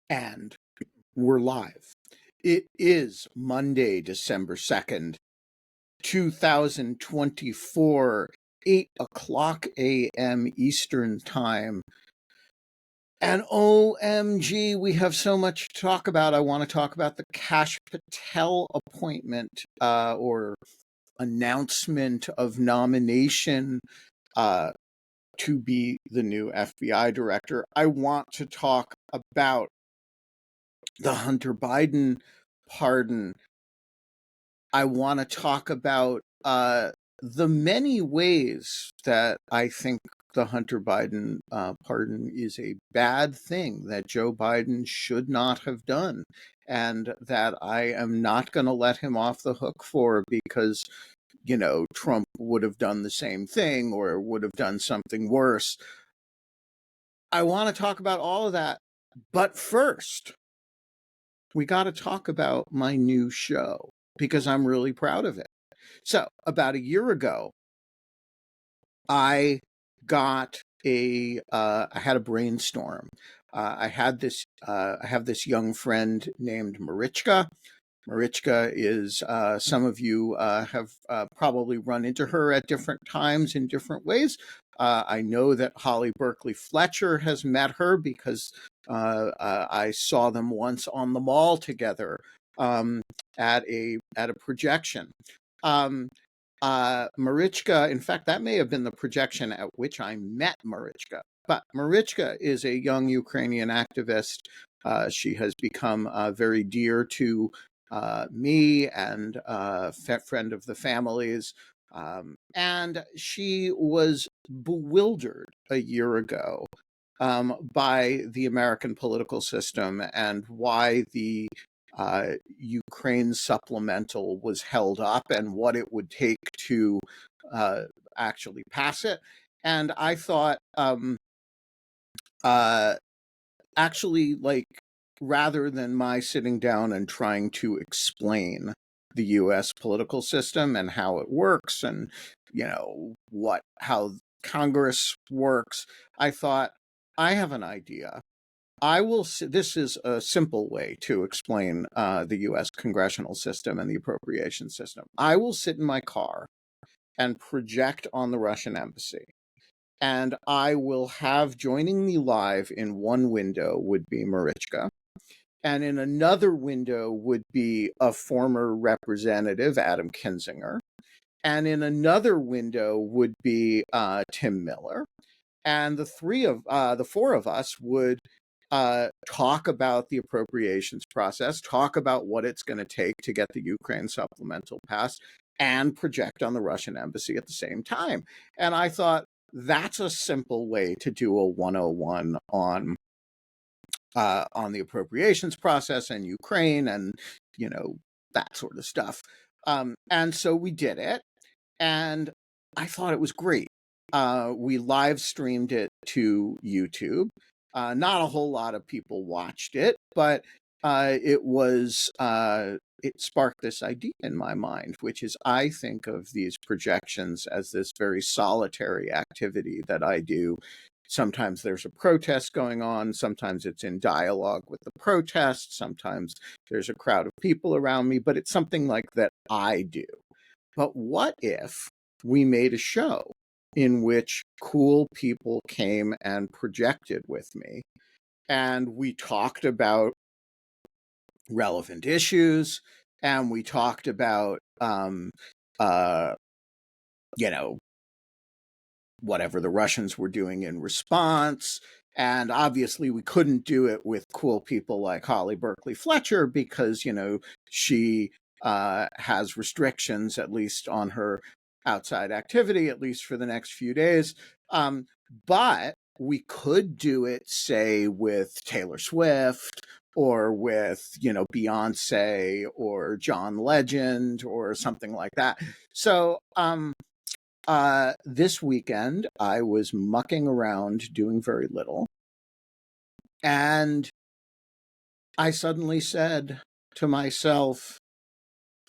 And we're live. It is Monday, December 2nd, 2024, 8 o'clock a.m. Eastern Time. And OMG, we have so much to talk about. I want to talk about the Kash Patel appointment or announcement of nomination to be the new FBI director. I want to talk about the Hunter Biden pardon. I want to talk about the many ways that I think the Hunter Biden pardon is a bad thing that Joe Biden should not have done, and that I am not going to let him off the hook for, because, Trump would have done the same thing or would have done something worse. I want to talk about all of that. But first, we got to talk about my new show, because I'm really proud of it. So about a year ago, I got I had a brainstorm. I have this young friend named Marichka. Marichka is, some of you have probably run into her at different times in different ways. I know that Holly Berkley Fletcher has met her, because I saw them once on the mall together at a projection. Marichka, in fact, that may have been the projection at which I met Marichka. But Marichka is a young Ukrainian activist. She has become very dear to me and a friend of the family's. And she was bewildered a year ago by the American political system and why the Ukraine supplemental was held up and what it would take to actually pass it. And I thought, actually, like, rather than my sitting down and trying to explain the U.S. political system and how it works and, how Congress works, I thought, I have an idea. This is a simple way to explain the U.S. congressional system and the appropriation system. I will sit in my car and project on the Russian embassy. And I will have, joining me live in one window would be Marichka. And in another window would be a former representative, Adam Kinzinger. And in another window would be Tim Miller. And the four of us would talk about the appropriations process, talk about what it's going to take to get the Ukraine supplemental passed, and project on the Russian embassy at the same time. And I thought, that's a simple way to do a 101 on the appropriations process and Ukraine and, that sort of stuff. And so we did it, and I thought it was great. We live streamed it to YouTube. Not a whole lot of people watched it, but it sparked this idea in my mind, which is, I think of these projections as this very solitary activity that I do. Sometimes there's a protest going on. Sometimes it's in dialogue with the protest. Sometimes there's a crowd of people around me, but it's something like that I do. But what if we made a show in which cool people came and projected with me, and we talked about relevant issues, and we talked about, whatever the Russians were doing in response. And obviously we couldn't do it with cool people like Holly Berkley Fletcher, because, she has restrictions, at least on her outside activity, at least for the next few days. But we could do it, say, with Taylor Swift, or with, Beyonce or John Legend or something like that. So this weekend, I was mucking around doing very little. And I suddenly said to myself,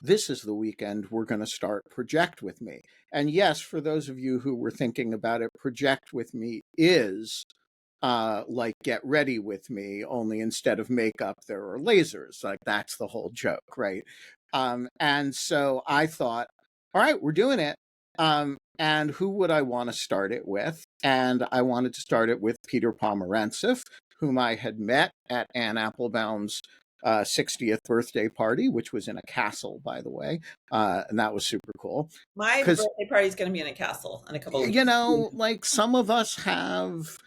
this is the weekend we're going to start Project With Me. And yes, for those of you who were thinking about it, Project With Me is like Get Ready With Me, only instead of makeup, there are lasers. Like, that's the whole joke, right? And so I thought, all right, we're doing it. And who would I want to start it with? And I wanted to start it with Peter Pomerantsev, whom I had met at Anne Applebaum's 60th birthday party, which was in a castle, by the way. And that was super cool. My Because, birthday party is going to be in a castle in a couple of you weeks. know, like some of us have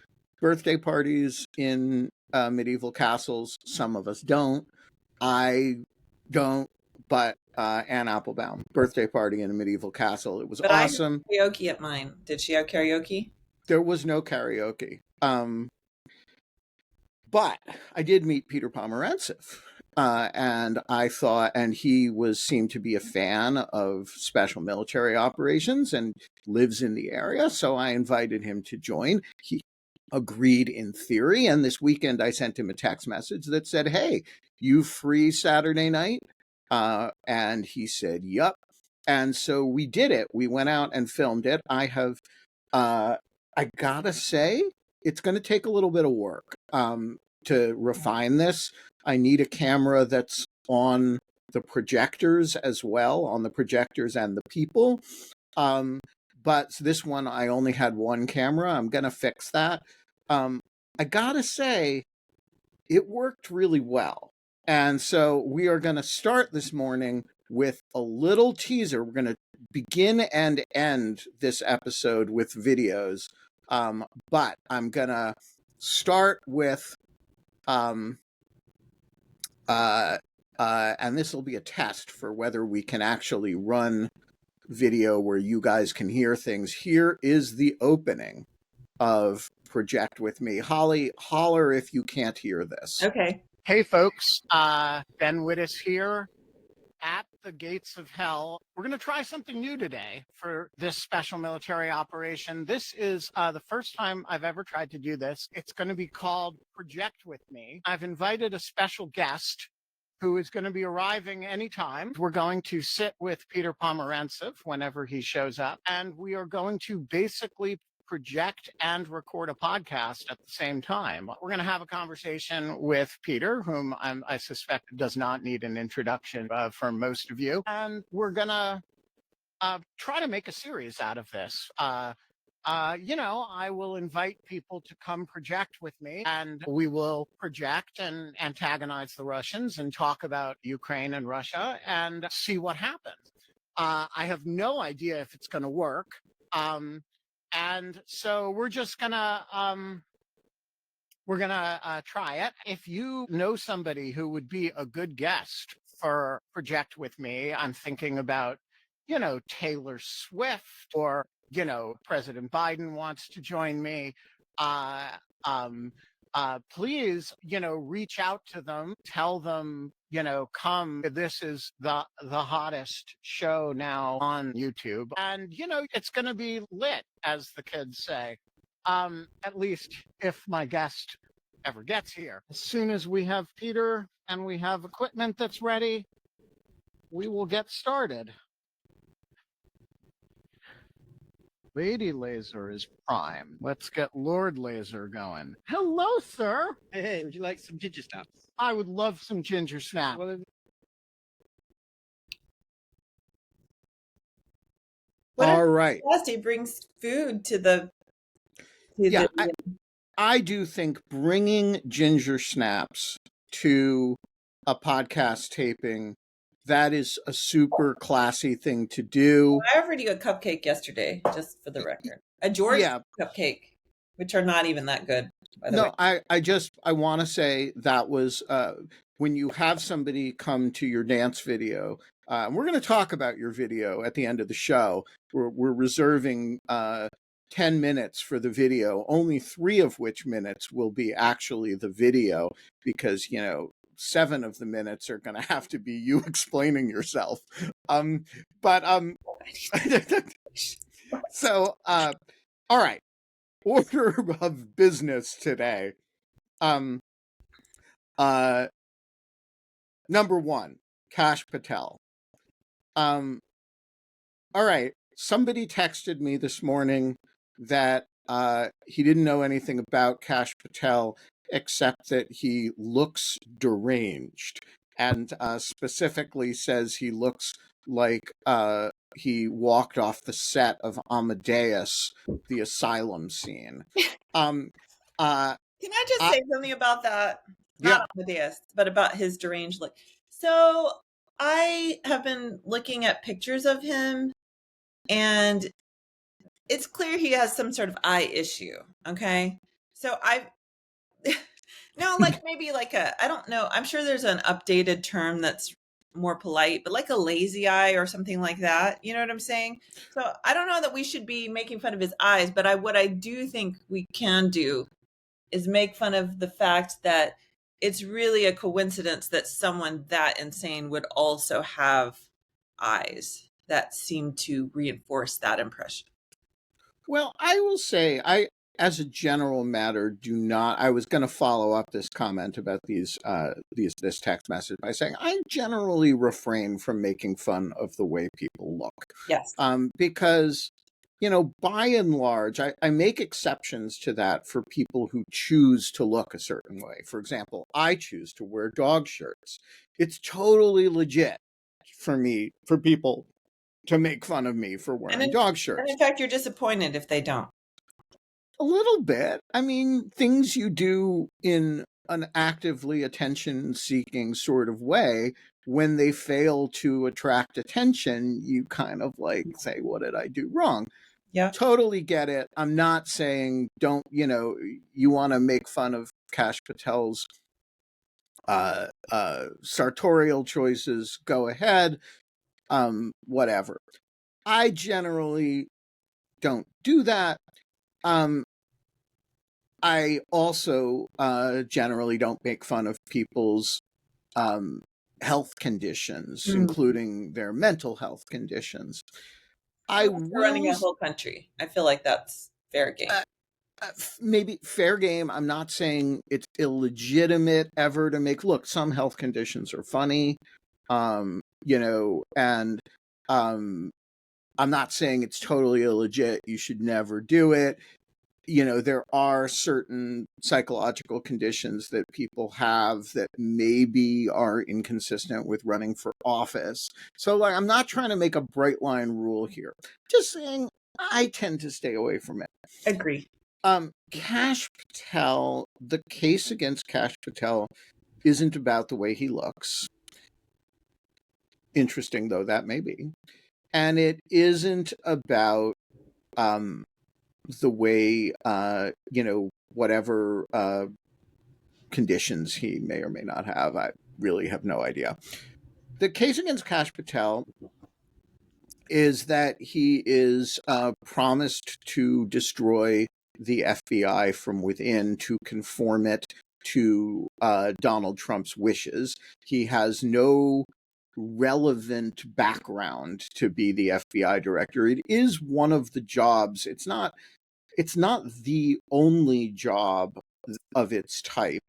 birthday parties in medieval castles, some of us don't. I don't, but Anne Applebaum, birthday party in a medieval castle. It was But I have awesome. karaoke at mine. Did she have karaoke? There was no karaoke. But I did meet Peter Pomerantsev. And I thought, and he seemed to be a fan of special military operations and lives in the area. So I invited him to join. He agreed in theory. And this weekend, I sent him a text message that said, "Hey, you free Saturday night?" And he said, "Yup." And so we did it. We went out and filmed it. I gotta say, it's going to take a little bit of work to refine this. I need a camera that's on the projectors as well, on the projectors and the people. But this one, I only had one camera. I'm going to fix that. I gotta say, it worked really well. And so we are going to start this morning with a little teaser. We're going to begin and end this episode with videos. But I'm going to start with, and this will be a test for whether we can actually run video where you guys can hear things. Here is the opening of Project With Me. Holly, holler if you can't hear this. Okay. Hey folks, Ben Wittes here at the gates of hell. We're going to try something new today for this special military operation. This is the first time I've ever tried to do this. It's going to be called Project With Me. I've invited a special guest who is going to be arriving anytime. We're going to sit with Peter Pomerantsev whenever he shows up, and we are going to basically project and record a podcast at the same time. We're going to have a conversation with Peter, whom I suspect does not need an introduction for most of you. And we're going to try to make a series out of this. I will invite people to come project with me, and we will project and antagonize the Russians and talk about Ukraine and Russia and see what happens. I have no idea if it's going to work. And so we're just gonna try it. If you know somebody who would be a good guest for Project With Me, I'm thinking about, Taylor Swift, or, President Biden wants to join me. Please, reach out to them, tell them, come. This is the hottest show now on YouTube, and it's going to be lit, as the kids say. At least if my guest ever gets here. As soon as we have Peter and we have equipment that's ready, we will get started. Lady Laser is prime. Let's get Lord Laser going. Hello, sir. Hey, would you like some ginger snaps? I would love some ginger snap. All right. He brings food to the. Yeah, I do think bringing ginger snaps to a podcast taping, that is a super classy thing to do. I offered you a cupcake yesterday, just for the record. A George cupcake, which are not even that good, by the way. I want to say that was when you have somebody come to your dance video. We're going to talk about your video at the end of the show. We're reserving 10 minutes for the video, only 3 of which minutes will be actually the video, because 7 of the minutes are going to have to be you explaining yourself. So all right, order of business today. Number 1, Kash Patel. All right, somebody texted me this morning that he didn't know anything about Kash Patel except that he looks deranged, and specifically says he looks like he walked off the set of Amadeus, the asylum scene. Can I just say something about that? Not Amadeus, but about his deranged look. So I have been looking at pictures of him, and it's clear he has some sort of eye issue. Okay. So no, like maybe like I don't know. I'm sure there's an updated term that's more polite, but like a lazy eye or something like that. You know what I'm saying? So I don't know that we should be making fun of his eyes, but what I do think we can do is make fun of the fact that it's really a coincidence that someone that insane would also have eyes that seem to reinforce that impression. Well, I will say, as a general matter, do not. I was going to follow up this comment about this text message by saying I generally refrain from making fun of the way people look. Yes. Because, by and large, I make exceptions to that for people who choose to look a certain way. For example, I choose to wear dog shirts. It's totally legit for people to make fun of me for wearing dog shirts. And in fact, you're disappointed if they don't. A little bit. I mean, things you do in an actively attention-seeking sort of way, when they fail to attract attention, you kind of like say, what did I do wrong? Yeah. Totally get it. I'm not saying don't, you want to make fun of Kash Patel's sartorial choices, go ahead. Whatever. I generally don't do that. I also generally don't make fun of people's health conditions, including their mental health conditions. We're running a whole country. I feel like that's fair game. Maybe fair game. I'm not saying it's illegitimate ever to make. Look, some health conditions are funny, and I'm not saying it's totally illegit. You should never do it. There are certain psychological conditions that people have that maybe are inconsistent with running for office. So, like, I'm not trying to make a bright line rule here. Just saying I tend to stay away from it. Agree. Kash Patel, the case against Kash Patel isn't about the way he looks. Interesting though that may be. And it isn't about the way, whatever conditions he may or may not have. I really have no idea. The case against Kash Patel is that he is promised to destroy the FBI from within to conform it to Donald Trump's wishes. He has no relevant background to be the FBI director. It is one of the jobs. It's not the only job of its type.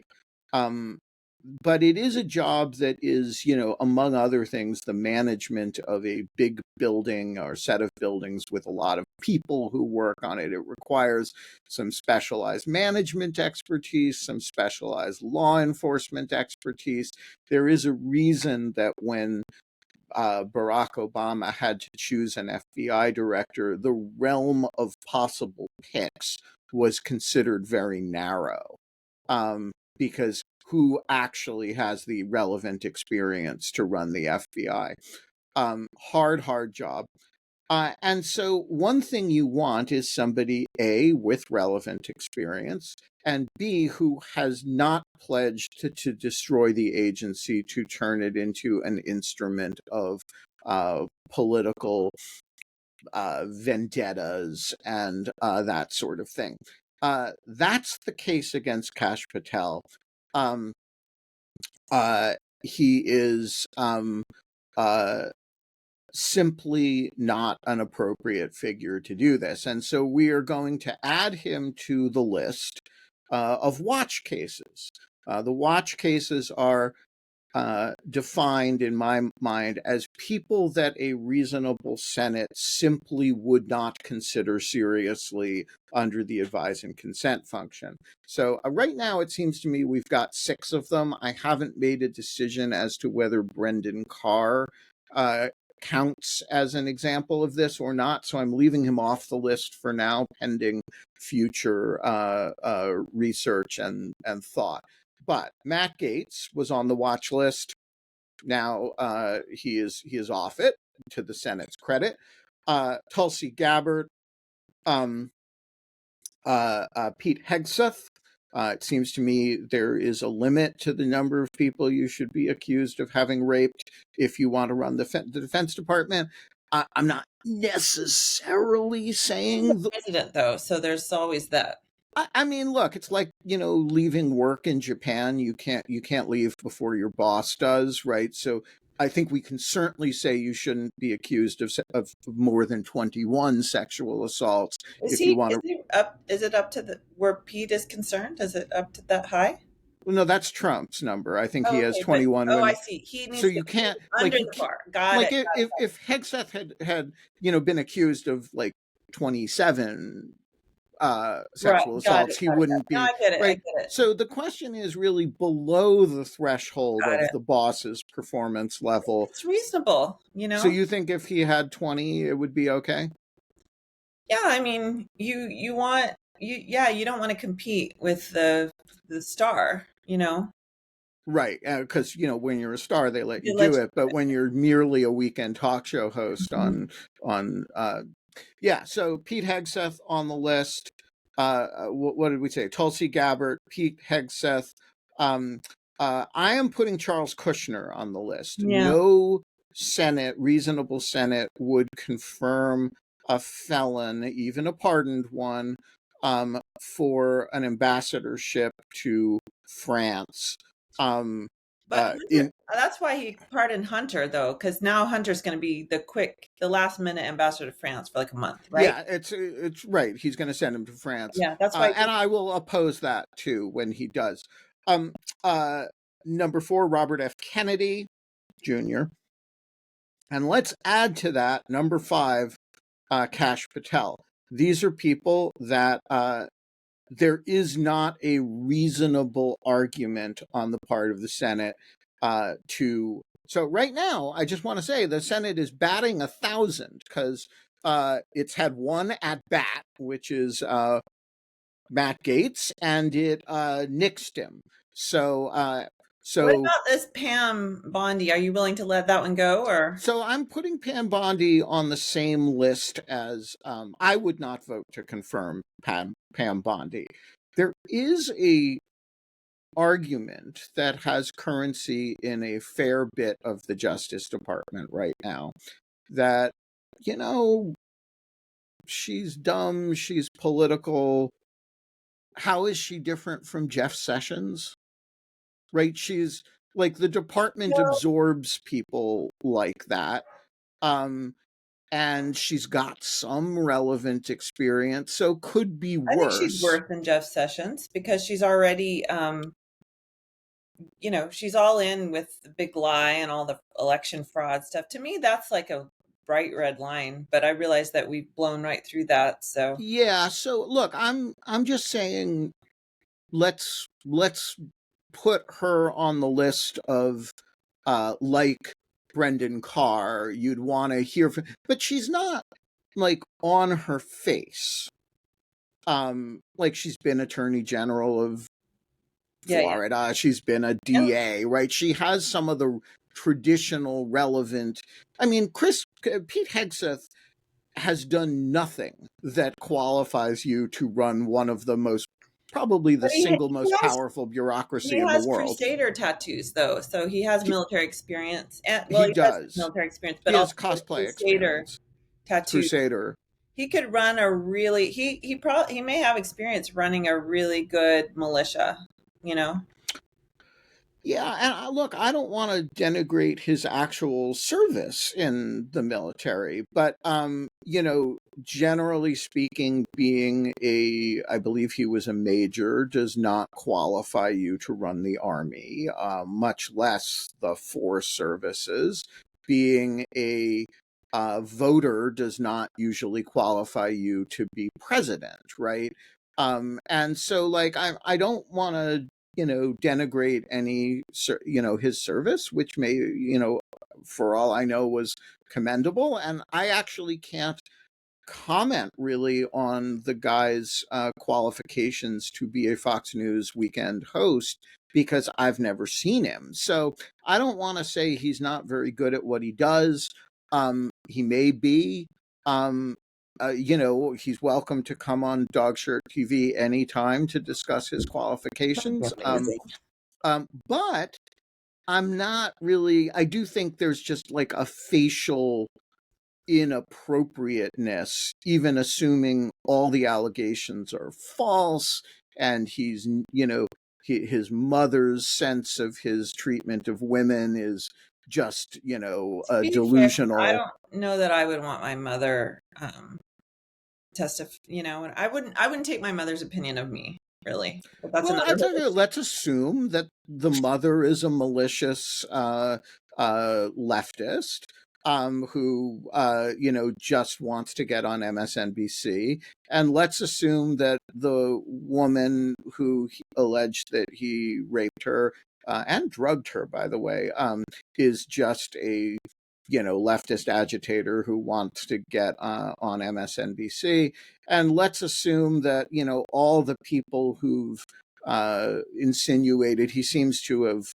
But it is a job that is, among other things, the management of a big building or set of buildings with a lot of people who work on it. It requires some specialized management expertise, some specialized law enforcement expertise. There is a reason that when Barack Obama had to choose an FBI director, the realm of possible picks was considered very narrow, because who actually has the relevant experience to run the FBI? Hard job. And so one thing you want is somebody, A, with relevant experience, and B, who has not pledged to destroy the agency, to turn it into an instrument of political vendettas and that sort of thing. That's the case against Kash Patel. He is simply not an appropriate figure to do this. And so we are going to add him to the list of watch cases. The watch cases are defined in my mind as people that a reasonable Senate simply would not consider seriously under the advise and consent function. So right now, it seems to me we've got 6 of them. I haven't made a decision as to whether Brendan Carr counts as an example of this or not. So I'm leaving him off the list for now, pending future research and thought. But Matt Gaetz was on the watch list. Now he is off it, to the Senate's credit. Tulsi Gabbard, Pete Hegseth. It seems to me there is a limit to the number of people you should be accused of having raped if you want to run the Defense Department. I'm not necessarily saying president, though, so there's always that. I mean, look, it's like, leaving work in Japan. You can't leave before your boss does, right? So I think we can certainly say you shouldn't be accused of more than 21 sexual assaults. Is it up to where Pete is concerned? Is it up to that high? Well, no, that's Trump's number. I think he has 21. I see. He needs so you can't under the bar. Got it. If Hegseth had been accused of like 27 sexual assaults, he wouldn't be. No, I get it. Right. I get it. So the question is really below the threshold of the boss's performance level. It's reasonable, So you think if he had 20, it would be okay? Yeah, I mean, you don't want to compete with the star, Right, because when you're a star, they let you do it, but when you're merely a weekend talk show host on so Pete Hegseth on the list. What did we say? Tulsi Gabbard, Pete Hegseth. I am putting Charles Kushner on the list. Yeah. No reasonable Senate would confirm a felon, even a pardoned one, for an ambassadorship to France. But that's why he pardoned Hunter, though, because now Hunter's going to be the last minute ambassador to France for like a month, right? Yeah, it's right. He's going to send him to France. Yeah, that's why. And I will oppose that too when he does. Number 4, Robert F. Kennedy Jr. And let's add to that number 5, Kash Patel. These are people that there is not a reasonable argument on the part of the Senate to. So right now, I just want to say the Senate is batting 1,000 because it's had one at bat, which is Matt Gaetz, and it nixed him. So what about this Pam Bondi? Are you willing to let that one go, or? So I'm putting Pam Bondi on the same list as I would not vote to confirm Pam Bondi. There is a argument that has currency in a fair bit of the Justice Department right now that, she's dumb, she's political. How is she different from Jeff Sessions? Right? She's like, the department absorbs people like that. And she's got some relevant experience, so could be worse. I think she's worse than Jeff Sessions because she's already, she's all in with the big lie and all the election fraud stuff. To me, that's like a bright red line, but I realize that we've blown right through that. So yeah. So look, I'm just saying, let's put her on the list of like Brendan Carr, you'd want to hear from, but she's not like on her face. Like she's been Attorney General of Florida. Yeah. She's been a DA, right? She has some of the traditional relevant. I mean, Pete Hegseth has done nothing that qualifies you to run one of the probably the single most powerful bureaucracy in the world. He has Crusader tattoos, though, so he has military experience. And he does military experience, but he has also cosplay experience. Tattoos. Crusader. He could run he may have experience running a really good militia. Yeah, and look, I don't want to denigrate his actual service in the military, but generally speaking, being I believe he was a major, does not qualify you to run the army, much less the force services. Being a voter does not usually qualify you to be president, right? And so, like, I don't want to denigrate any, his service, which may, for all I know, was commendable. And I actually can't comment really on the guy's qualifications to be a Fox News weekend host because I've never seen him. So I don't want to say he's not very good at what he does. He may be. He's welcome to come on Dogshirt TV anytime to discuss his qualifications. Amazing. But I'm not really, I do think there's just like a facial inappropriateness, even assuming all the allegations are false and he's, his mother's sense of his treatment of women is just, delusional. I don't know that I would want my mother testify, and I wouldn't take my mother's opinion of me, really. But that's let's assume that the mother is a malicious leftist who just wants to get on MSNBC, and let's assume that the woman who alleged that he raped her and drugged her, by the way, is just a leftist agitator who wants to get on MSNBC. And let's assume that, all the people who've insinuated he seems to have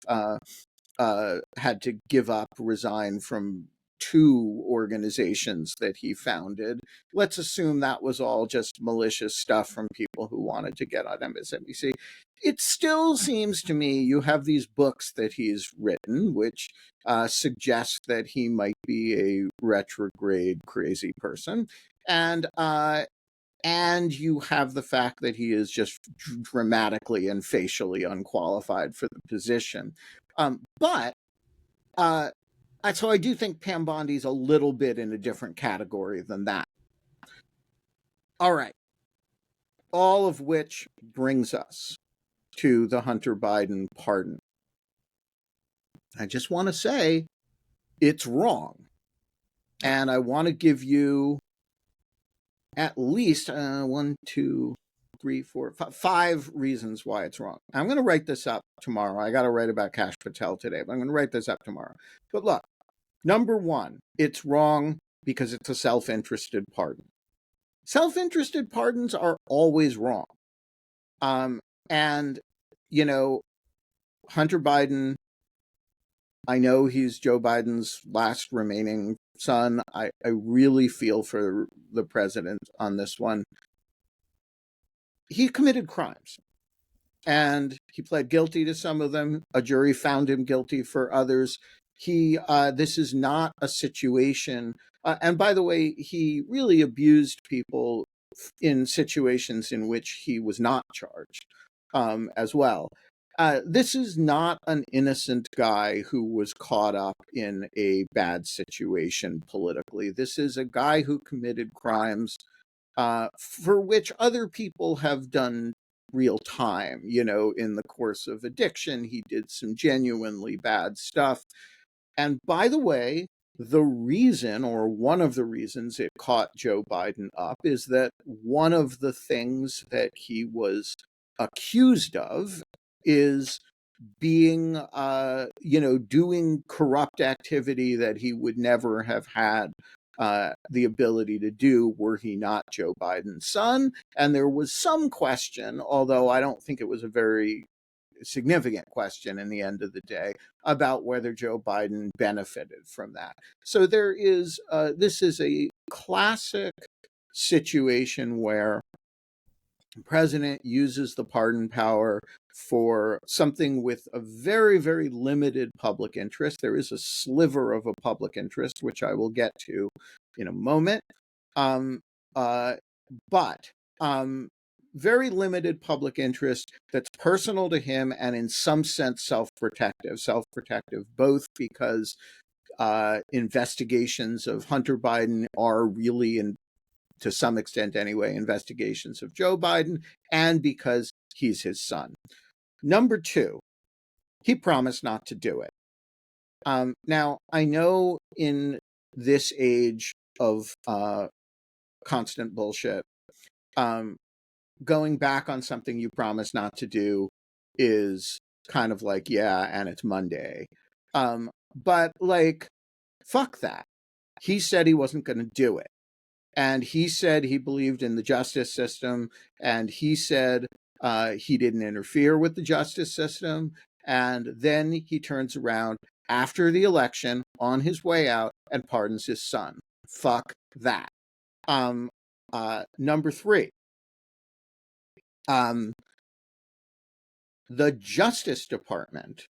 had to give up, resign from 2 organizations that he founded. Let's assume that was all just malicious stuff from people who wanted to get on MSNBC. It still seems to me you have these books that he's written, which suggest that he might be a retrograde crazy person. And you have the fact that he is just dramatically and facially unqualified for the position. So I do think Pam Bondi's a little bit in a different category than that. All right. All of which brings us to the Hunter Biden pardon. I just want to say it's wrong. And I want to give you at least 1, 2, 3, 4, 5 reasons why it's wrong. I'm going to write this up tomorrow. I got to write about Kash Patel today, but I'm going to write this up tomorrow. But look, number 1, it's wrong because it's a self-interested pardon. Self-interested pardons are always wrong. And, Hunter Biden, I know he's Joe Biden's last remaining son. I really feel for the president on this one. He committed crimes and he pled guilty to some of them. A jury found him guilty for others. This is not a situation. And by the way, he really abused people in situations in which he was not charged as well. This is not an innocent guy who was caught up in a bad situation politically. This is a guy who committed crimes for which other people have done real time. In the course of addiction, he did some genuinely bad stuff. And by the way, the reason, or one of the reasons it caught Joe Biden up, is that one of the things that he was accused of is being, doing corrupt activity that he would never have had the ability to do were he not Joe Biden's son. And there was some question, although I don't think it was a very significant question in the end of the day, about whether Joe Biden benefited from that. So there is, this is a classic situation where the president uses the pardon power for something with a very, very limited public interest. There is a sliver of a public interest, which I will get to in a moment. But very limited public interest that's personal to him and in some sense self-protective, both because investigations of Hunter Biden are really, to some extent anyway, investigations of Joe Biden, and because he's his son. Number two, he promised not to do it. Now, I know in this age of constant bullshit, going back on something you promised not to do is kind of like, yeah, and it's Monday. But like, fuck that. He said he wasn't going to do it. And he said he believed in the justice system. And he said he didn't interfere with the justice system. And then he turns around after the election on his way out and pardons his son. Fuck that. Number three, the Justice Department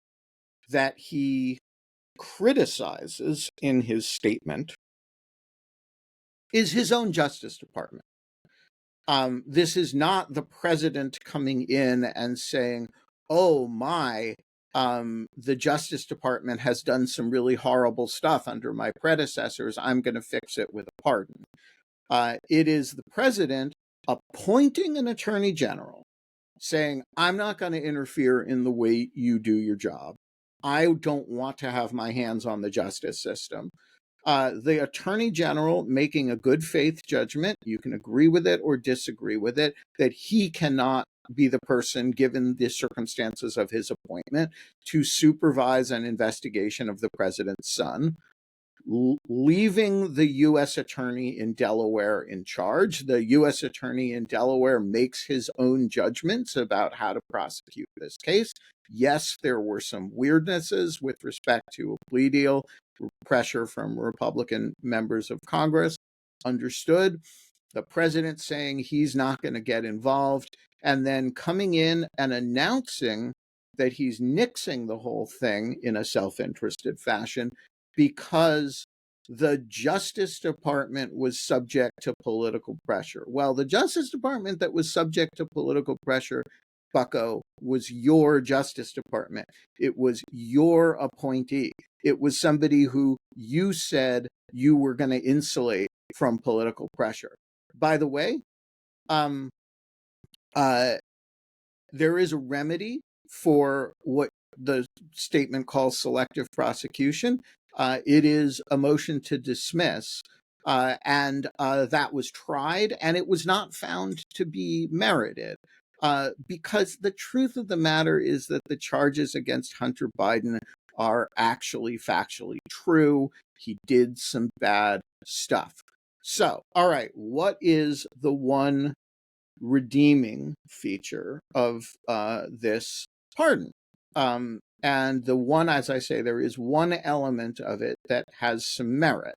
that he criticizes in his statement is his own Justice Department. This is not the president coming in and saying, oh my, the Justice Department has done some really horrible stuff under my predecessors. I'm going to fix it with a pardon. It is the president appointing an attorney general saying, I'm not going to interfere in the way you do your job. I don't want to have my hands on the justice system. The attorney general making a good faith judgment, you can agree with it or disagree with it, that he cannot be the person, given the circumstances of his appointment, to supervise an investigation of the president's son. Leaving the U.S. attorney in Delaware in charge. The U.S. attorney in Delaware makes his own judgments about how to prosecute this case. Yes, there were some weirdnesses with respect to a plea deal, pressure from Republican members of Congress. Understood. The president saying he's not going to get involved, and then coming in and announcing that he's nixing the whole thing in a self-interested fashion because the Justice Department was subject to political pressure. Well, the Justice Department that was subject to political pressure, bucko, was your Justice Department. It was your appointee. It was somebody who you said you were going to insulate from political pressure. By the way, there is a remedy for what the statement calls selective prosecution. It is a motion to dismiss, and that was tried, and it was not found to be merited, because the truth of the matter is that the charges against Hunter Biden are actually factually true. He did some bad stuff. So, all right, what is the one redeeming feature of this pardon? And the one, as I say, there is one element of it that has some merit,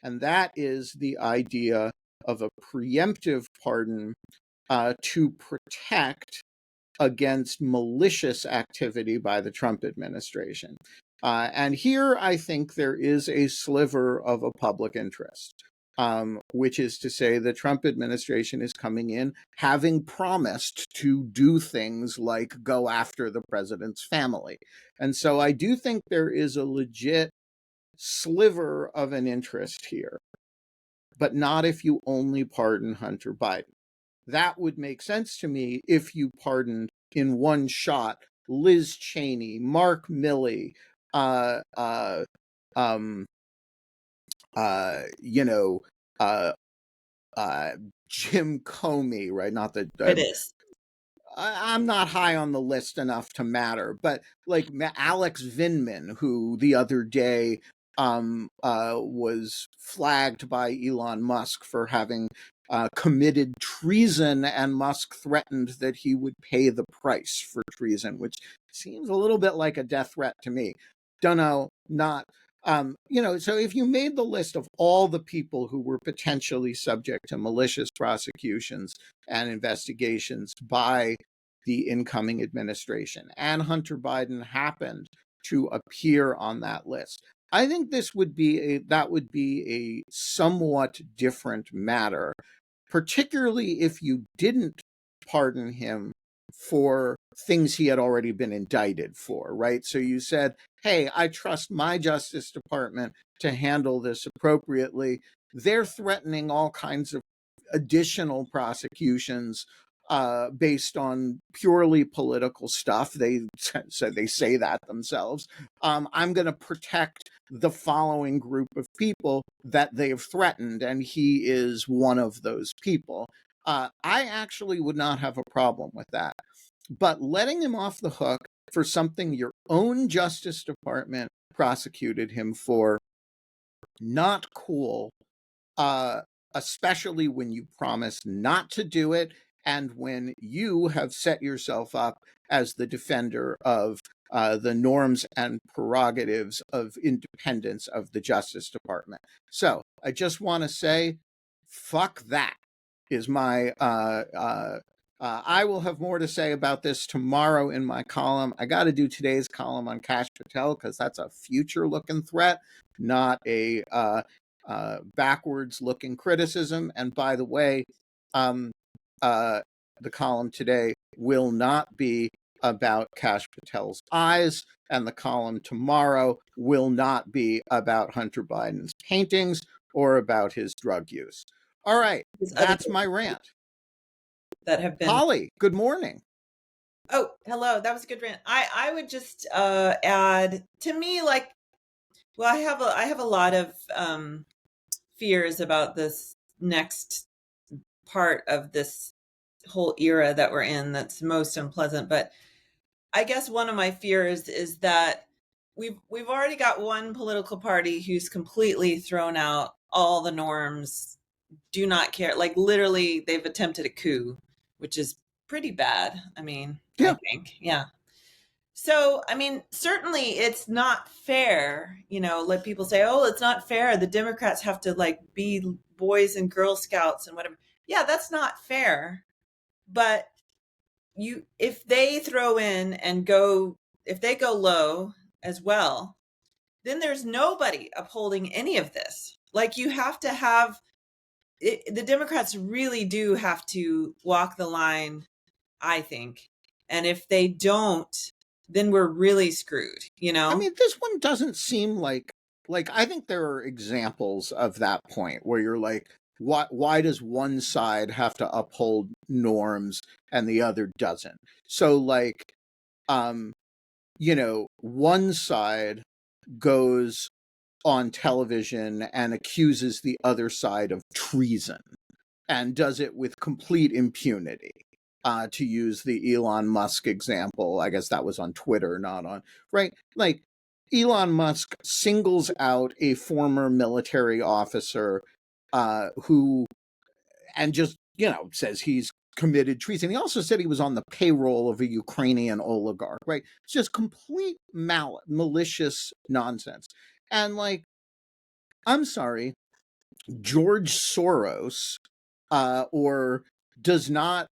and that is the idea of a preemptive pardon to protect against malicious activity by the Trump administration. And here I think there is a sliver of a public interest. Which is to say the Trump administration is coming in having promised to do things like go after the president's family. And so I do think there is a legit sliver of an interest here, but not if you only pardon Hunter Biden. That would make sense to me if you pardoned in one shot Liz Cheney, Mark Milley, Jim Comey, right? Not that it is. I'm not high on the list enough to matter, but like Alex Vindman, who the other day was flagged by Elon Musk for having committed treason, and Musk threatened that he would pay the price for treason, which seems a little bit like a death threat to me. Don't know, not. So if you made the list of all the people who were potentially subject to malicious prosecutions and investigations by the incoming administration, and Hunter Biden happened to appear on that list, I think that would be a somewhat different matter, particularly if you didn't pardon him for things he had already been indicted for, right? So you said, hey, I trust my Justice Department to handle this appropriately. They're threatening all kinds of additional prosecutions based on purely political stuff. They said they say that themselves. I'm going to protect the following group of people that they've threatened, and he is one of those people. I actually would not have a problem with that. But letting him off the hook for something your own Justice Department prosecuted him for, not cool. Especially when you promise not to do it and when you have set yourself up as the defender of the norms and prerogatives of independence of the Justice Department. So I just want to say, fuck that is my I will have more to say about this tomorrow in my column. I got to do today's column on Kash Patel because that's a future-looking threat, not a backwards-looking criticism. And by the way, the column today will not be about Kash Patel's eyes, and the column tomorrow will not be about Hunter Biden's paintings or about his drug use. All right, that's my rant. That have been Holly, good morning. Oh, hello. That was a good rant. I would just add, to me, like, well, I have a lot of fears about this next part of this whole era that we're in that's most unpleasant. But I guess one of my fears is that we've already got one political party who's completely thrown out all the norms, do not care. Like, literally, they've attempted a coup, which is pretty bad. I mean, yeah. I think, yeah. So, I mean, certainly it's not fair, let people say, oh, it's not fair. The Democrats have to like be Boys and Girl Scouts and whatever. Yeah, that's not fair. But if they throw in and if they go low as well, then there's nobody upholding any of this. Like, you have to have the Democrats really do have to walk the line, I think. And if they don't, then we're really screwed, I mean, this one doesn't seem like I think there are examples of that point where you're like, why does one side have to uphold norms and the other doesn't? So like, one side goes on television and accuses the other side of treason and does it with complete impunity. To use the Elon Musk example, I guess that was on Twitter, not on, right? Like, Elon Musk singles out a former military officer who, and just, says he's committed treason. He also said he was on the payroll of a Ukrainian oligarch, right? It's just complete malicious nonsense. And like, I'm sorry, George Soros or does not,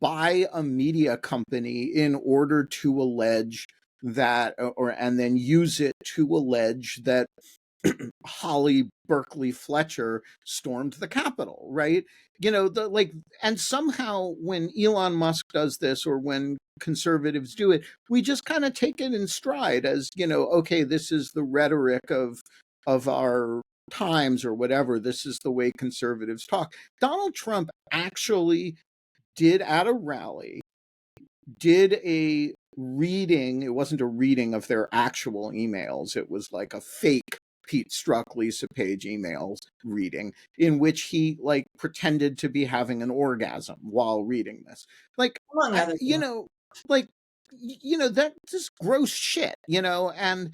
buy a media company in order to allege that, and then use it to allege that Holly Berkley Fletcher stormed the Capitol, right? And somehow when Elon Musk does this or when conservatives do it, we just kind of take it in stride as, okay, this is the rhetoric of our times or whatever. This is the way conservatives talk. Donald Trump actually did at a rally, did a reading. It wasn't a reading of their actual emails. It was like a fake Pete Strzok, Lisa Page emails reading in which he like pretended to be having an orgasm while reading this. Like, that's just gross shit, and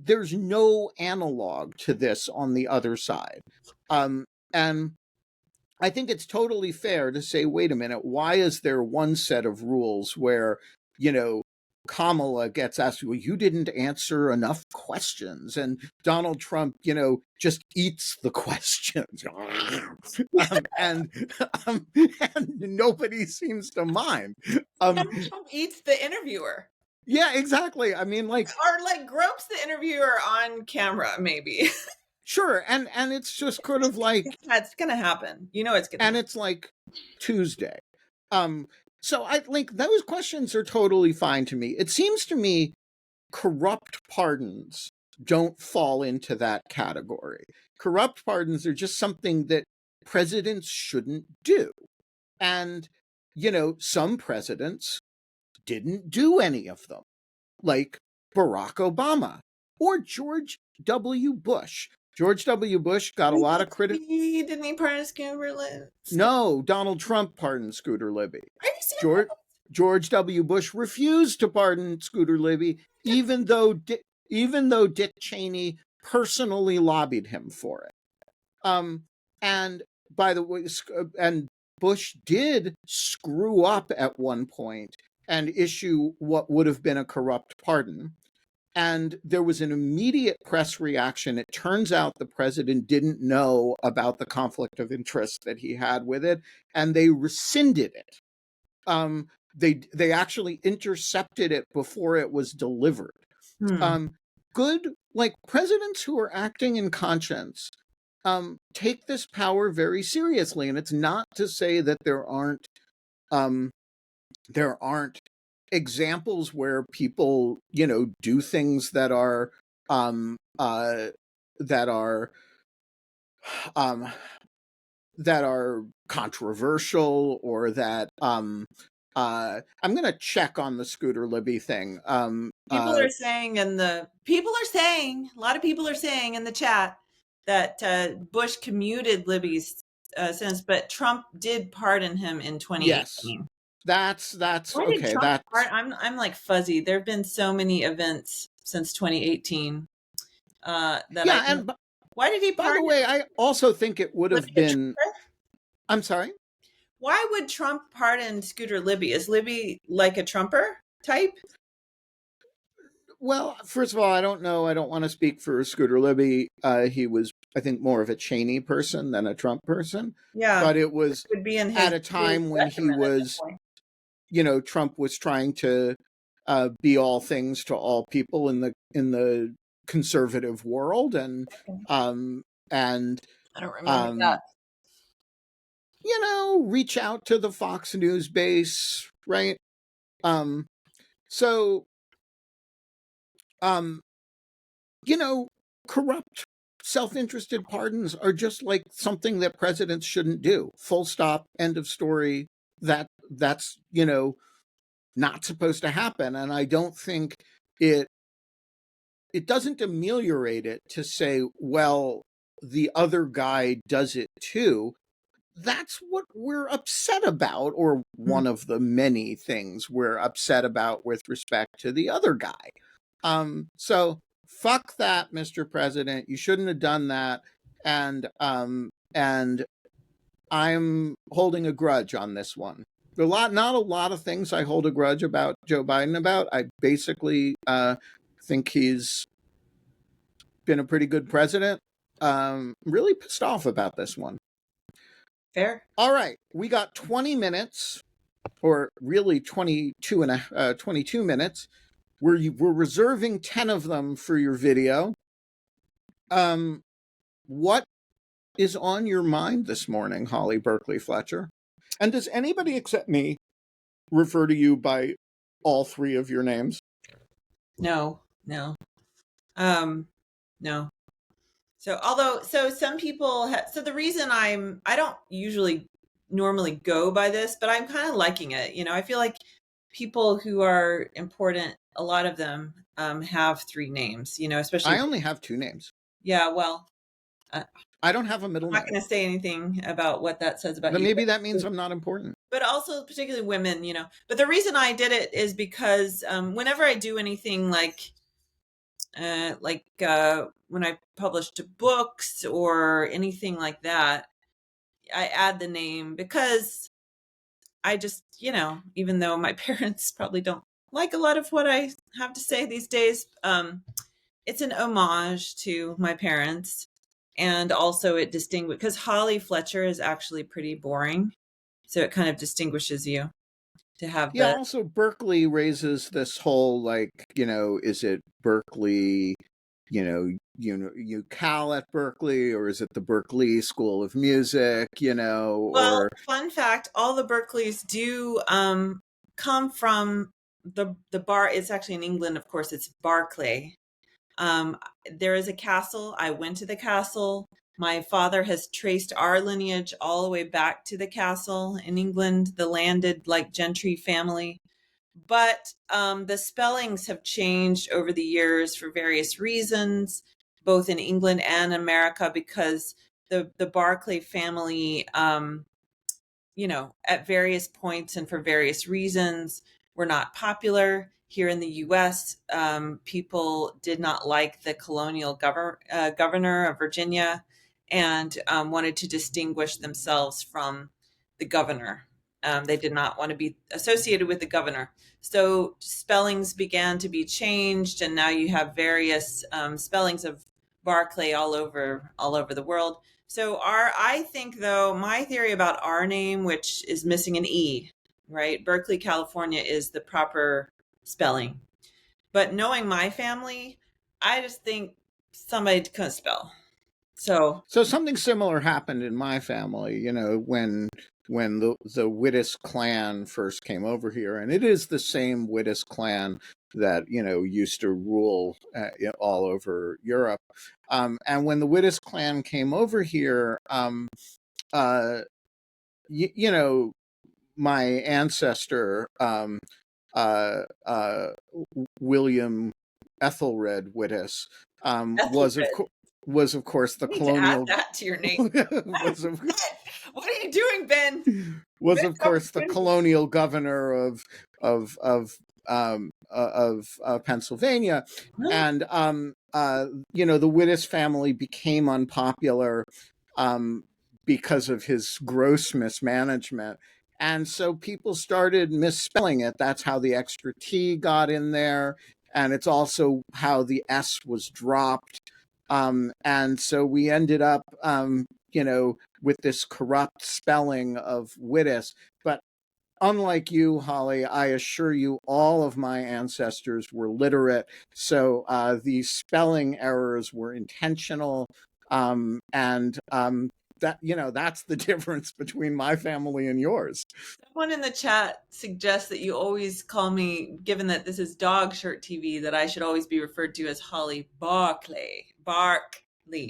there's no analog to this on the other side. And I think it's totally fair to say, wait a minute, why is there one set of rules where, Kamala gets asked, well, you didn't answer enough questions, and Donald Trump, just eats the questions, and nobody seems to mind. Trump eats the interviewer. Yeah, exactly. I mean, like, or like gropes the interviewer on camera, maybe. Sure, and it's just sort of like it's gonna happen. You know it's gonna happen. And it's like Tuesday. So I think those questions are totally fine to me. It seems to me corrupt pardons don't fall into that category. Corrupt pardons are just something that presidents shouldn't do. And, some presidents didn't do any of them, like Barack Obama or George W. Bush. George W. Bush got a lot of credit. Didn't he pardon Scooter Libby? No, Donald Trump pardoned Scooter Libby. Are you serious? George W. Bush refused to pardon Scooter Libby, even though Dick Cheney personally lobbied him for it. And by the way, and Bush did screw up at one point and issue what would have been a corrupt pardon. And there was an immediate press reaction. It turns out the president didn't know about the conflict of interest that he had with it, and they rescinded it. They actually intercepted it before it was delivered. Good, like presidents who are acting in conscience take this power very seriously, and it's not to say that there aren't examples where people, do things that are controversial, or that I'm going to check on the Scooter Libby thing. A lot of people are saying in the chat that Bush commuted Libby's sentence, but Trump did pardon him in 2018. Yes. That's okay. I'm like fuzzy. There have been so many events since 2018 why did he pardon? By the way, I also think it would have been. I'm sorry. Why would Trump pardon Scooter Libby? Is Libby like a Trumper type? Well, first of all, I don't know. I don't want to speak for Scooter Libby. He was, I think, more of a Cheney person than a Trump person. Yeah, but it was at a time when he was. Trump was trying to be all things to all people in the conservative world, and I don't remember that. Reach out to the Fox News base, right? Corrupt, self-interested pardons are just like something that presidents shouldn't do. Full stop, end of story. That's not supposed to happen, and I don't think it doesn't ameliorate it to say, well, the other guy does it too. That's what we're upset about, or one of the many things we're upset about with respect to the other guy. So fuck that, Mr. President. You shouldn't have done that. And I'm holding a grudge on this one. Not a lot of things I hold a grudge about Joe Biden about. I basically think he's been a pretty good president. Really pissed off about this one. Fair. All right, we got 20 minutes, or really 22 minutes. We're reserving 10 of them for your video. What is on your mind this morning, Holly Berkley Fletcher? And does anybody except me refer to you by all three of your names? No. No. So some people so the reason I don't usually normally go by this, but I'm kind of liking it. I feel like people who are important, a lot of them have three names, especially. I only have two names. Yeah, well, I don't have a middle name. I'm not going to say anything about what that says about but you. Maybe that means I'm not important. But also particularly women, But the reason I did it is because whenever I do anything like when I published books or anything like that, I add the name because I just, even though my parents probably don't like a lot of what I have to say these days, it's an homage to my parents. And also it distinguishes, because Holly Fletcher is actually pretty boring. So it kind of distinguishes you to have also Berkeley raises this whole, is it Berkeley Cal at Berkeley, or is it the Berkeley School of Music, Well, or fun fact, all the Berkeleys do come from the bar. It's actually in England, of course, it's Barclay. There is a castle. I went to the castle. My father has traced our lineage all the way back to the castle in England, the landed like gentry family. But the spellings have changed over the years for various reasons, both in England and America, because the Barclay family, at various points and for various reasons, were not popular here in the U.S. People did not like the colonial governor of Virginia and wanted to distinguish themselves from the governor. They did not want to be associated with the governor. So spellings began to be changed, and now you have various spellings of Barclay all over the world. So I think though, my theory about our name, which is missing an E, right? Berkeley, California is the proper spelling. But knowing my family, I just think somebody couldn't spell. So something similar happened in my family, when the Wittes clan first came over here, and it is the same Wittes clan that used to rule all over Europe. And when the Wittes clan came over here, my ancestor, William Ethelred Wittes, was of course the you need colonial. to add that to your name. What are you doing, Ben? Was of course the colonial governor of Pennsylvania, and the Wittes family became unpopular because of his gross mismanagement. And so people started misspelling it. That's how the extra T got in there. And it's also how the S was dropped. And so we ended up, with this corrupt spelling of Wittes. But unlike you, Holly, I assure you all of my ancestors were literate. So these spelling errors were intentional. And that's the difference between my family and yours. Someone in the chat suggests that you always call me, given that this is Dog Shirt TV, that I should always be referred to as Holly Barkley.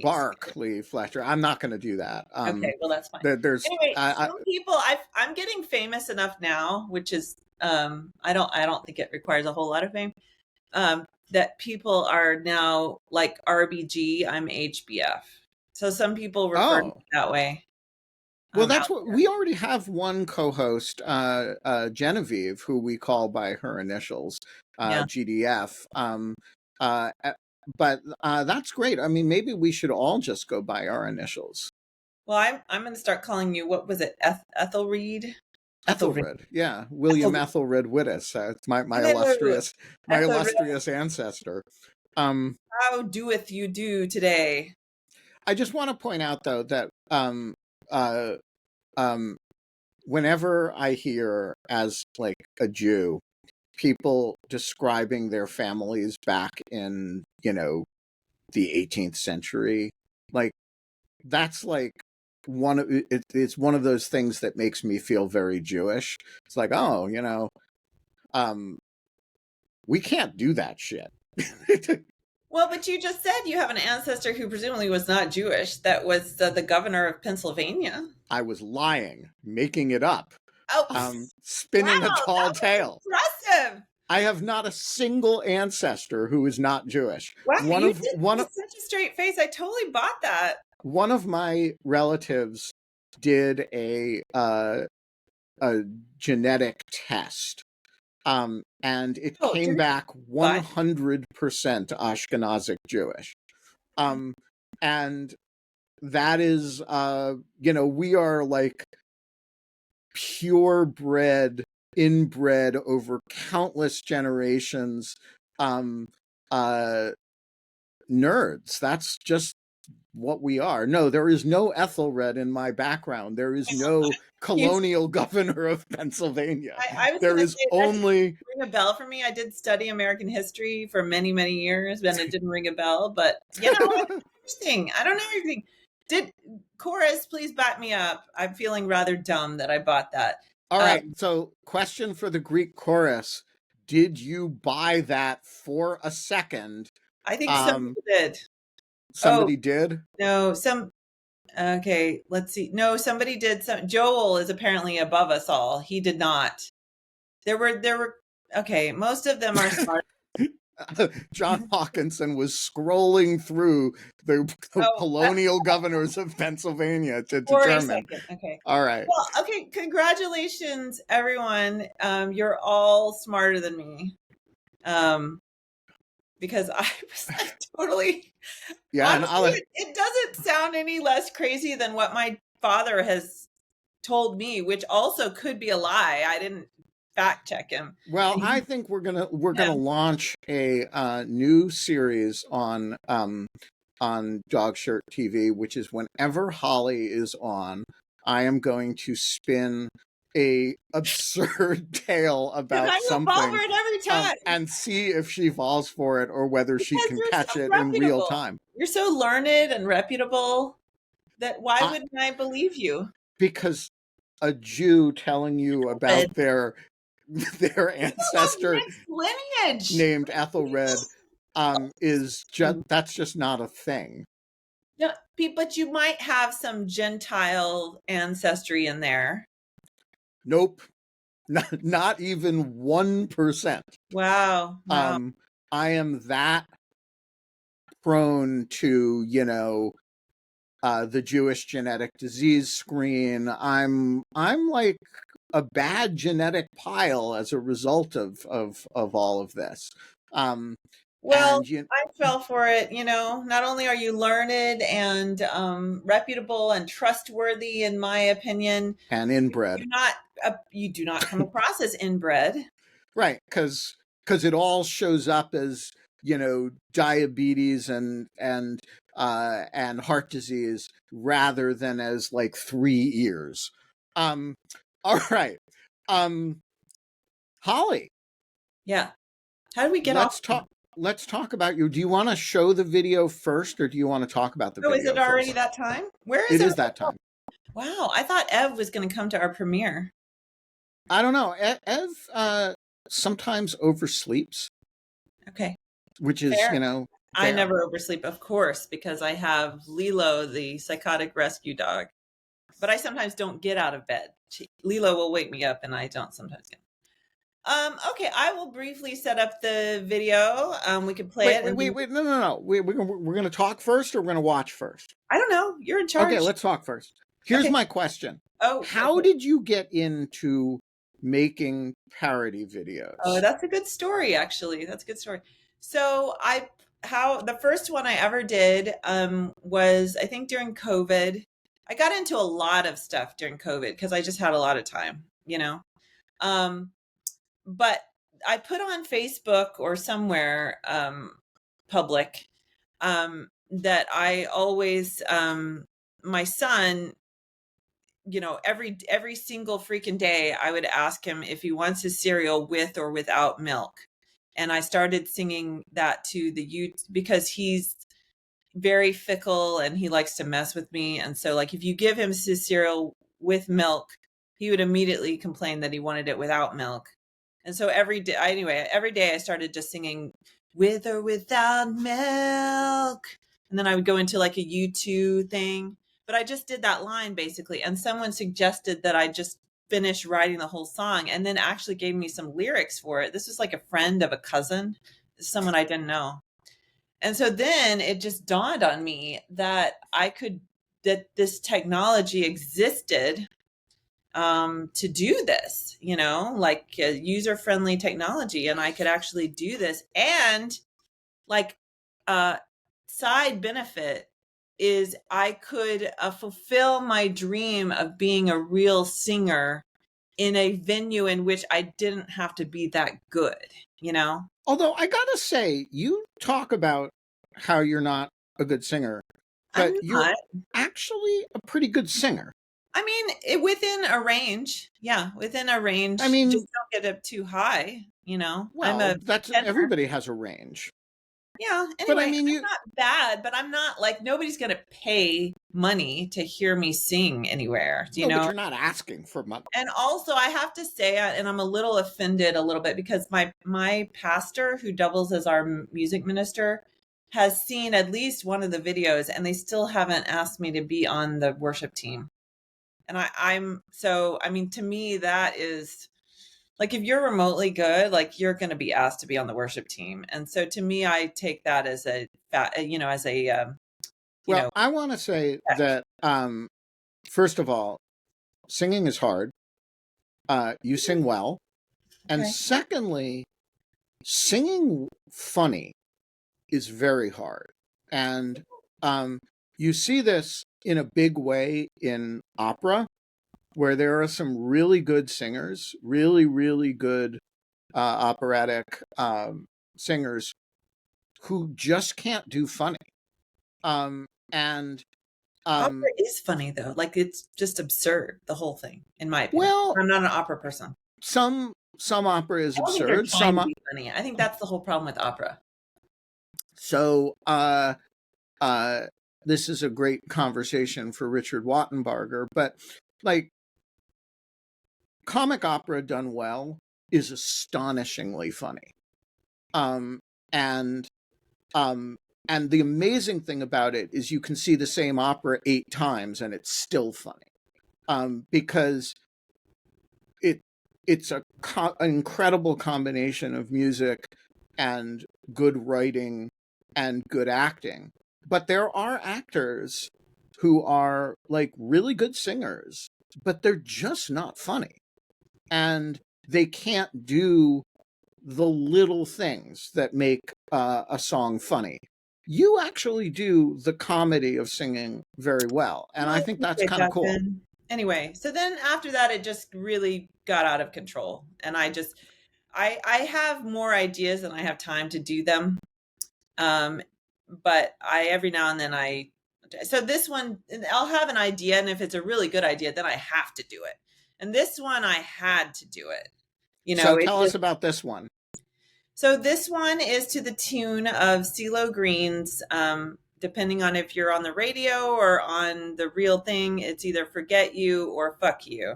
Berkley Fletcher. I'm not going to do that. Okay, well that's fine. There's anyway, some people. I'm getting famous enough now, which is I don't think it requires a whole lot of fame. That people are now like RBG. I'm HBF. So some people refer to me that way. Well, that's what we already have. One co-host, Genevieve, who we call by her initials, GDF. But that's great. I mean, maybe we should all just go by our initials. Well, I'm going to start calling you, what was it, Ethelred? Ethelred, yeah, William Ethelred Wittes. My illustrious ancestor. How doeth you do today? I just want to point out though that whenever I hear, as like a Jew, people describing their families back in the 18th century, like that's like it's one of those things that makes me feel very Jewish. It's like, oh, we can't do that shit. Well, but you just said you have an ancestor who presumably was not Jewish, that was the governor of Pennsylvania. I was lying, making it up. Oh, spinning a tall tale. Impressive. I have not a single ancestor who is not Jewish. Wow, you did with such a straight face. I totally bought that. One of my relatives did a genetic test, and it came back 100% Ashkenazic Jewish. And that is, we are like purebred, inbred over countless generations nerds. That's just what we are. No, there is no Ethelred in my background. There is no colonial governor of Pennsylvania. I was There going to is say, only ring a bell for me. I did study American history for many, many years, and it didn't ring a bell. But interesting. I don't know everything. Did Chorus please back me up? I'm feeling rather dumb that I bought that. All right. So, question for the Greek chorus: did you buy that for a second? I think somebody did. Somebody did? No, okay, let's see. No, somebody did. Joel is apparently above us all. He did not. There were, okay, most of them are smart. John Hawkinson was scrolling through the colonial governors of Pennsylvania to determine. Okay. All right. Well, okay. Congratulations, everyone. You're all smarter than me. Because I was like totally. Yeah, honestly, it doesn't sound any less crazy than what my father has told me, which also could be a lie. I didn't fact check him. Well, I think we're gonna launch a new series on Dog Shirt TV, which is whenever Holly is on, I am going to spin a absurd tale about something every time. and see if she falls for it or whether she can catch it in real time. You're so learned and reputable that why wouldn't I believe you? Because a Jew telling you about their ancestor lineage named Ethelred is just, that's just not a thing. No, but you might have some Gentile ancestry in there. Nope. Not even 1%. Wow. I am that prone to, the Jewish genetic disease screen. I'm like a bad genetic pile as a result of all of this. Well, I fell for it. Not only are you learned and reputable and trustworthy, in my opinion, and inbred. You do not come across as inbred, right? Because it all shows up as diabetes and heart disease rather than as like 3 ears. All right, Holly. Yeah. How do we get off? Let's talk about you. Do you want to show the video first, or do you want to talk about the video? Is it already that time? Where is it? It is that time. Wow, I thought Ev was going to come to our premiere. I don't know. Ev sometimes oversleeps. Okay. Which is, fair. I never oversleep, of course, because I have Lilo, the psychotic rescue dog. But I sometimes don't get out of bed. Lilo will wake me up, and I don't sometimes get. Okay, I will briefly set up the video. We can play it. Wait, no. We're going to talk first, or we're going to watch first? I don't know. You're in charge. Okay, let's talk first. Here's my question. How did you get into making parody videos? Oh, that's a good story, actually. That's a good story. So the first one I ever did was, I think, during COVID. I got into a lot of stuff during COVID because I just had a lot of time, but I put on Facebook or somewhere public that I always my son, every single freaking day I would ask him if he wants his cereal with or without milk. And I started singing that to the youth because he's very fickle and he likes to mess with me. And so, like, if you give him his cereal with milk, he would immediately complain that he wanted it without milk. And so every day I started just singing with or without milk. And then I would go into like a U2 thing. But I just did that line basically. And someone suggested that I just finish writing the whole song and then actually gave me some lyrics for it. This was like a friend of a cousin, someone I didn't know. And so then it just dawned on me that that this technology existed to do this, like user-friendly technology. And I could actually do this. And like side benefit is I could fulfill my dream of being a real singer in a venue in which I didn't have to be that good, Although I gotta say, you talk about how you're not a good singer. but you're actually a pretty good singer. I mean, within a range. Yeah, within a range. I mean, just don't get up too high, you know. Well, everybody has a range. Yeah. Anyway, but I mean, I'm not bad, but I'm not like nobody's going to pay money to hear me sing anywhere. You know, but you're not asking for money. And also, I have to say, and I'm a little offended a little bit because my pastor, who doubles as our music minister, has seen at least one of the videos, and they still haven't asked me to be on the worship team. And I mean, to me, that is. Like if you're remotely good, like you're going to be asked to be on the worship team. And so to me, I take that as I want to say that, first of all, singing is hard. You sing well. And secondly, singing funny is very hard. And you see this in a big way in opera, where there are some really good singers, really, really good operatic singers who just can't do funny. Opera is funny though. Like it's just absurd, the whole thing, in my opinion. Well, I'm not an opera person. Some opera is absurd. Some to be funny. I think that's the whole problem with opera. So this is a great conversation for Richard Wattenbarger, but like comic opera done well is astonishingly funny. And the amazing thing about it is you can see the same opera 8 times and it's still funny. Because it's an incredible combination of music and good writing and good acting. But there are actors who are like really good singers, but they're just not funny. And they can't do the little things that make a song funny. You actually do the comedy of singing very well. And I think that's kind of cool. Anyway, so then after that, it just really got out of control. And I have more ideas than I have time to do them. But every now and then so this one, I'll have an idea. And if it's a really good idea, then I have to do it. And this one, I had to do it. You know, so tell us about this one. So this one is to the tune of CeeLo Green's, depending on if you're on the radio or on the real thing, it's either Forget You or Fuck You.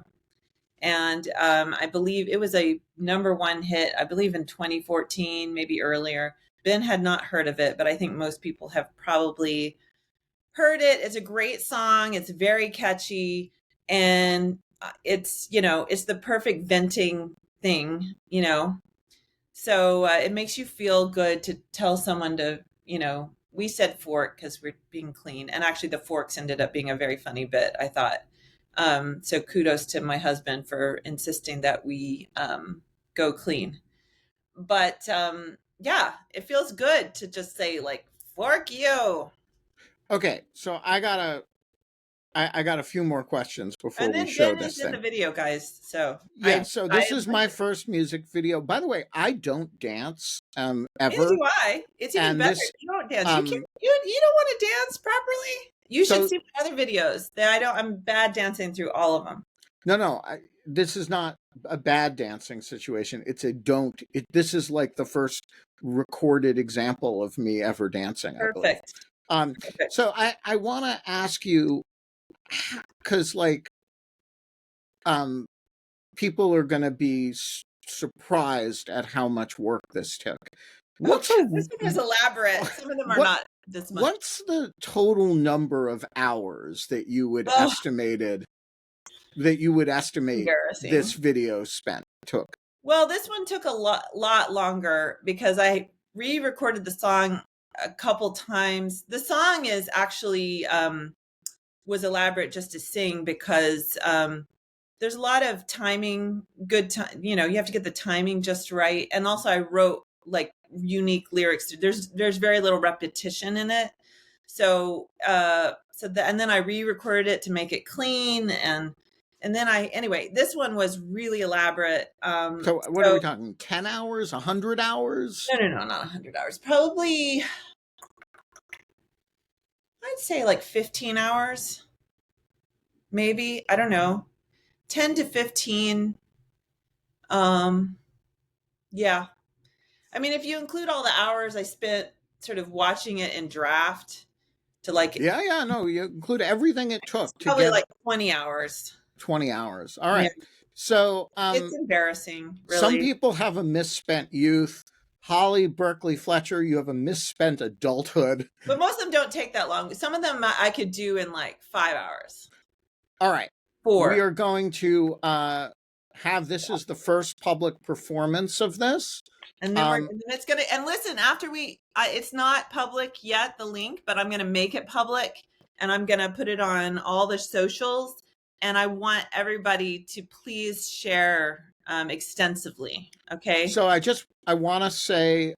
And I believe it was a #1 hit, I believe in 2014, maybe earlier. Ben had not heard of it, but I think most people have probably heard it. It's a great song. It's very catchy. And it's, it's the perfect venting thing, So it makes you feel good to tell someone to, we said fork because we're being clean. And actually the forks ended up being a very funny bit, I thought. So kudos to my husband for insisting that we go clean. But yeah, it feels good to just say like, fork you. Okay, so I got a few more questions before we show this thing. In the video, guys. So yeah, so this is my first music video. By the way, I don't dance ever. Neither do I. It's even better. You don't dance. You don't want to dance properly. You should see my other videos. I'm bad dancing through all of them. No. This is not a bad dancing situation. It's a don't. This is like the first recorded example of me ever dancing. Perfect. Perfect. So I want to ask you, because like people are going to be surprised at how much work this took. This one is elaborate. Some of them are not this much. What's the total number of hours that you would estimate this video took? Well, this one took a lot longer because I re-recorded the song a couple times. The song is actually was elaborate just to sing because there's a lot of timing, good time. You have to get the timing just right. And also I wrote like unique lyrics. There's very little repetition in it. So and then I re-recorded it to make it clean. And then anyway, this one was really elaborate. So what are we talking? 10 hours, 100 hours? No, not 100 hours. Probably, I'd would say like 15 hours, maybe. I don't know. 10 to 15. Yeah. I mean, if you include all the hours I spent sort of watching it in draft to like. Yeah. No, you include everything it took to probably get like 20 hours. 20 hours. All right. Yeah. So it's embarrassing, really. Some people have a misspent youth. Holly Berkley Fletcher, you have a misspent adulthood. But most of them don't take that long. Some of them I could do in like 5 hours. All right. 4. We are going to have this as the first public performance of this. And then, and then it's going to, and listen, after it's not public yet, the link, but I'm going to make it public and I'm going to put it on all the socials. And I want everybody to please share extensively. Okay. So I want to say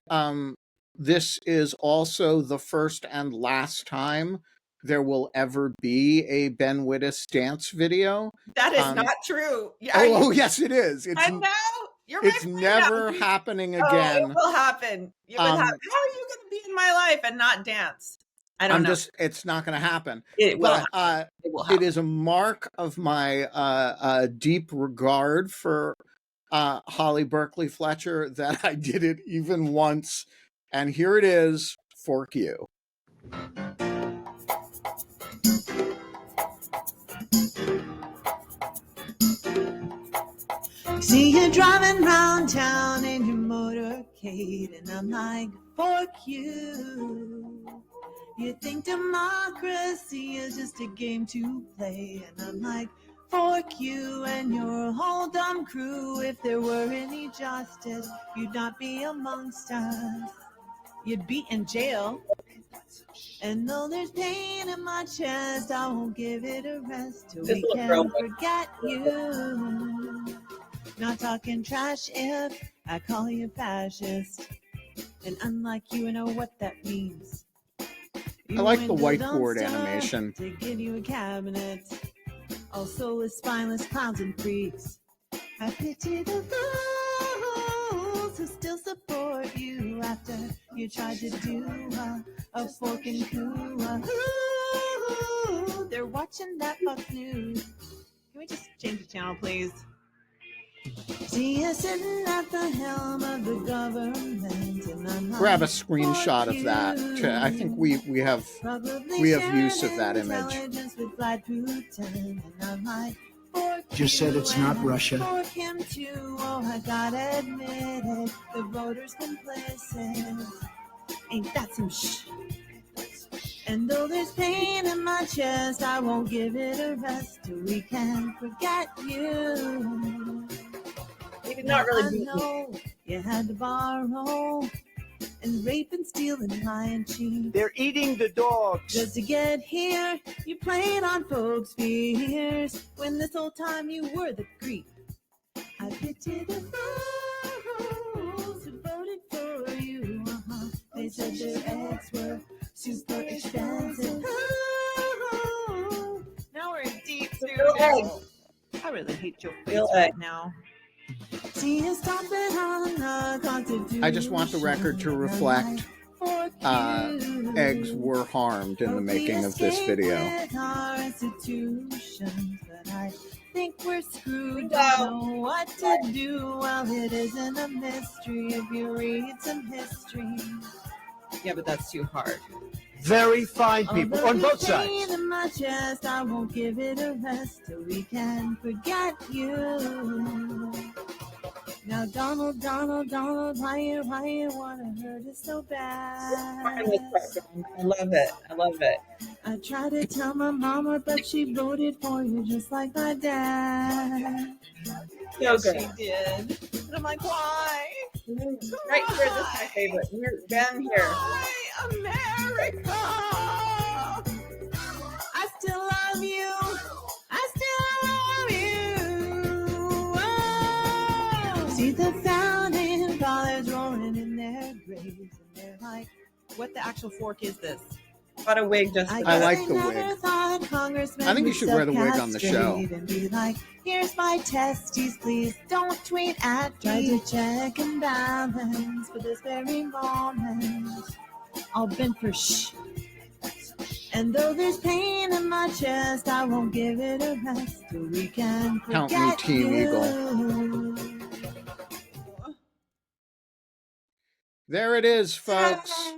this is also the first and last time there will ever be a Ben Wittes dance video. That is not true. Oh, yes, it is. I know. It's never happening again. Oh, it will happen. It will happen. How are you going to be in my life and not dance? I don't know. It's not going to happen. It will. It is a mark of my deep regard for Holly Berkley Fletcher that I did it even once. And here it is, Fork You. See you driving round town in your motorcade, and I'm like, fork you. You think democracy is just a game to play, and I'm like, fork you and your whole dumb crew. If there were any justice, you'd not be amongst us. You'd be in jail. And though there's pain in my chest, I won't give it a rest till we can forget you. Not talking trash if I call you fascist. And unlike you, I know what that means. I like the whiteboard animation. To give you a cabinet, also with spineless clowns and freaks. I pity the fools who still support you after you tried to do a fork and coup. They're watching that Fox News. Can we just change the channel, please? See you sitting at the helm of the government, and I'm grab a screenshot of that. I think we have use of that image. Just said it's not Russia. For him too, oh, I gotta admit it, the voters complicit. Ain't that some shh? And though there's pain in my chest, I won't give it a rest till we can forget you. Maybe not really. I know you had to borrow and rape and steal and lie and cheat. They're eating the dogs. Just to get here, you played on folks' fears when this whole time you were the creep. I pity the fools who voted for you. They said their eggs were super expensive. Now we're in deep studio. I really hate your face right now. I just want the record to reflect eggs were harmed in the making of this video. But I think we're screwed. Don't know what to do. Well, it isn't a mystery if you read some history. Yeah, but that's too hard. Very fine people on both sides. In my chest, I won't give it a rest till we can forget you. Now, Donald, why you wanna hurt us so bad? I love it. I tried to tell my mama, but she voted for you just like my dad. So good. She did. And I'm like, why? Right here, this is my favorite. Ben here. Why, America? I still love you. I still love you. Oh. See the founding fathers rolling in their graves, and they're like, what the actual fork is this? Got a wig just I like the wig. I think you should wear the wig on the show. And be like, here's my testes, please don't tweet at me. Try to check and balance for this very moment. I'll bend for shh. And though there's pain in my chest, I won't give it a rest till we can Count me, forget Team you. Eagle. There it is, folks.